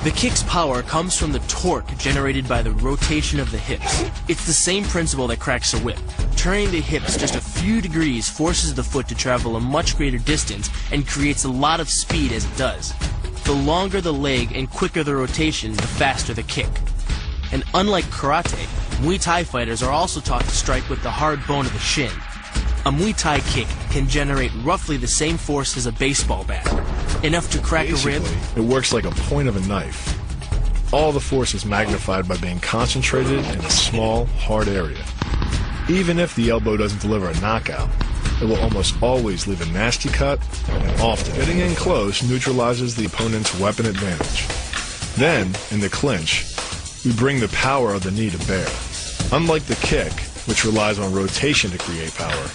The kick's power comes from the torque generated by the rotation of the hips. It's the same principle that cracks a whip. Turning the hips just a few degrees forces the foot to travel a much greater distance and creates a lot of speed as it does. The longer the leg and quicker the rotation, the faster the kick. And unlike karate, Muay Thai fighters are also taught to strike with the hard bone of the shin. A Muay Thai kick can generate roughly the same force as a baseball bat, enough to crack a rib. It works like a point of a knife. All the force is magnified by being concentrated in a small, hard area. Even if the elbow doesn't deliver a knockout, it will almost always leave a nasty cut, and often getting in close neutralizes the opponent's weapon advantage. Then, in the clinch, we bring the power of the knee to bear. Unlike the kick, which relies on rotation to create power,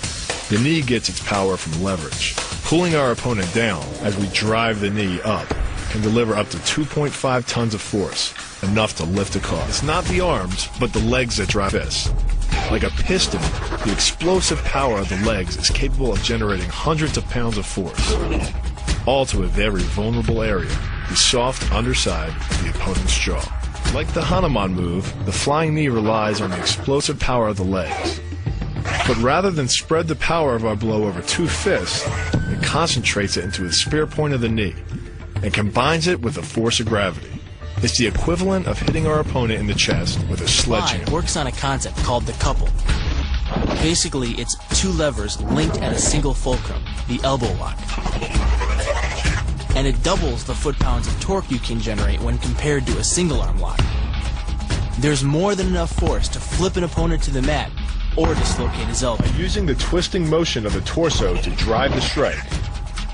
the knee gets its power from leverage. Pulling our opponent down as we drive the knee up can deliver up to 2.5 tons of force, enough to lift a car. It's not the arms, but the legs that drive this. Like a piston, the explosive power of the legs is capable of generating hundreds of pounds of force, all to a very vulnerable area, the soft underside of the opponent's jaw. Like the Hanuman move, the flying knee relies on the explosive power of the legs. But rather than spread the power of our blow over two fists, it concentrates it into the spear point of the knee and combines it with the force of gravity. It's the equivalent of hitting our opponent in the chest with a sledgehammer. It works on a concept called the couple. Basically, it's two levers linked at a single fulcrum, the elbow lock. And it doubles the foot-pounds of torque you can generate when compared to a single-arm lock. There's more than enough force to flip an opponent to the mat or dislocate his elbow. By using the twisting motion of the torso to drive the strike,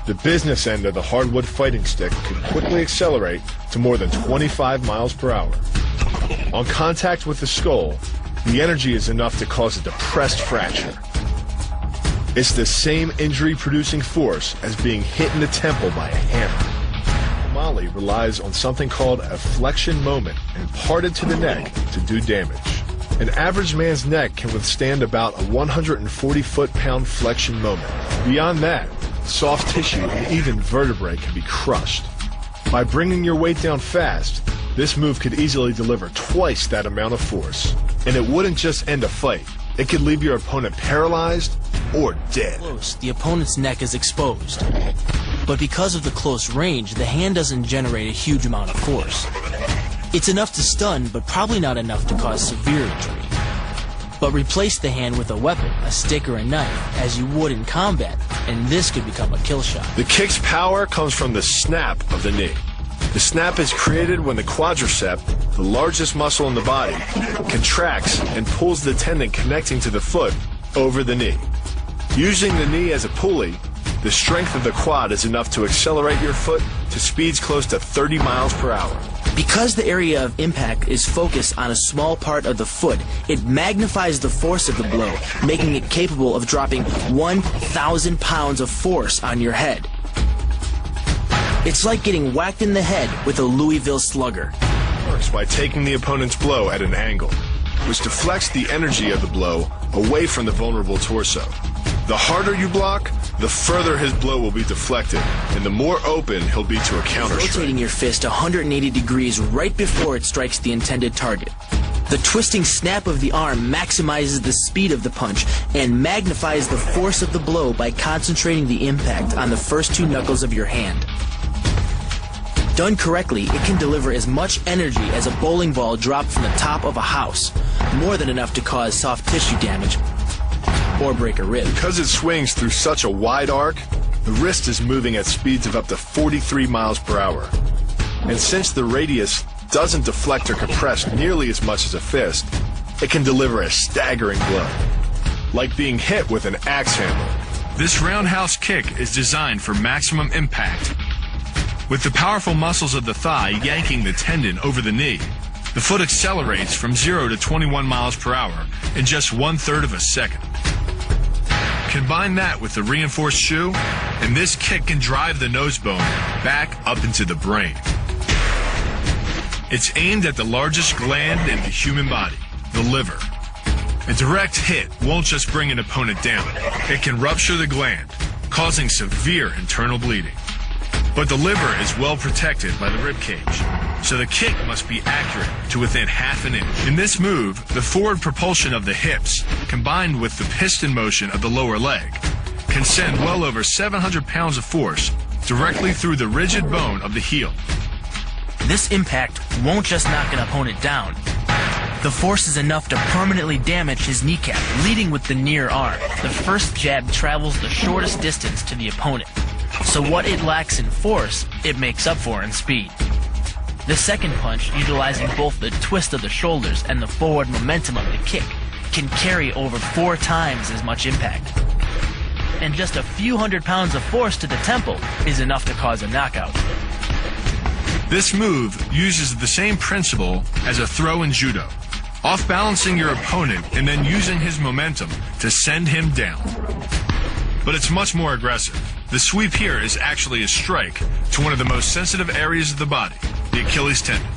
the business end of the hardwood fighting stick can quickly accelerate to more than 25 miles per hour. On contact with the skull, the energy is enough to cause a depressed fracture. It's the same injury-producing force as being hit in the temple by a hammer. Mali relies on something called a flexion moment imparted to the neck to do damage. An average man's neck can withstand about a 140 foot-pound flexion moment. Beyond that, soft tissue and even vertebrae can be crushed. By bringing your weight down fast, this move could easily deliver twice that amount of force. And it wouldn't just end a fight. It could leave your opponent paralyzed or dead. Close, the opponent's neck is exposed. But because of the close range, the hand doesn't generate a huge amount of force. It's enough to stun, but probably not enough to cause severe injury. But replace the hand with a weapon, a stick or a knife, as you would in combat, and this could become a kill shot. The kick's power comes from the snap of the knee. The snap is created when the quadricep, the largest muscle in the body, contracts and pulls the tendon connecting to the foot over the knee. Using the knee as a pulley, the strength of the quad is enough to accelerate your foot to speeds close to 30 miles per hour. Because the area of impact is focused on a small part of the foot, it magnifies the force of the blow, making it capable of dropping 1,000 pounds of force on your head. It's like getting whacked in the head with a Louisville slugger. It works by taking the opponent's blow at an angle, which deflects the energy of the blow away from the vulnerable torso. The harder you block, the further his blow will be deflected, and the more open he'll be to a counter-strike. Rotating your fist 180 degrees right before it strikes the intended target. The twisting snap of the arm maximizes the speed of the punch and magnifies the force of the blow by concentrating the impact on the first two knuckles of your hand. Done correctly, it can deliver as much energy as a bowling ball dropped from the top of a house, more than enough to cause soft tissue damage or break a rib. Because it swings through such a wide arc, the wrist is moving at speeds of up to 43 miles per hour. And since the radius doesn't deflect or compress nearly as much as a fist, it can deliver a staggering blow, like being hit with an axe handle. This roundhouse kick is designed for maximum impact. With the powerful muscles of the thigh yanking the tendon over the knee, the foot accelerates from 0 to 21 miles per hour in just 1/3 of a second. Combine that with the reinforced shoe, and this kick can drive the nose bone back up into the brain. It's aimed at the largest gland in the human body, the liver. A direct hit won't just bring an opponent down. It can rupture the gland, causing severe internal bleeding. But the liver is well protected by the rib cage, so the kick must be accurate to within half an inch. In this move, the forward propulsion of the hips, combined with the piston motion of the lower leg, can send well over 700 pounds of force directly through the rigid bone of the heel. This impact won't just knock an opponent down. The force is enough to permanently damage his kneecap, leading with the near arm. The first jab travels the shortest distance to the opponent, so what it lacks in force, it makes up for in speed. The second punch, utilizing both the twist of the shoulders and the forward momentum of the kick, can carry over 4 times as much impact. And just a few hundred pounds of force to the temple is enough to cause a knockout. This move uses the same principle as a throw in judo, off-balancing your opponent and then using his momentum to send him down. But it's much more aggressive. The sweep here is actually a strike to one of the most sensitive areas of the body, the Achilles tendon.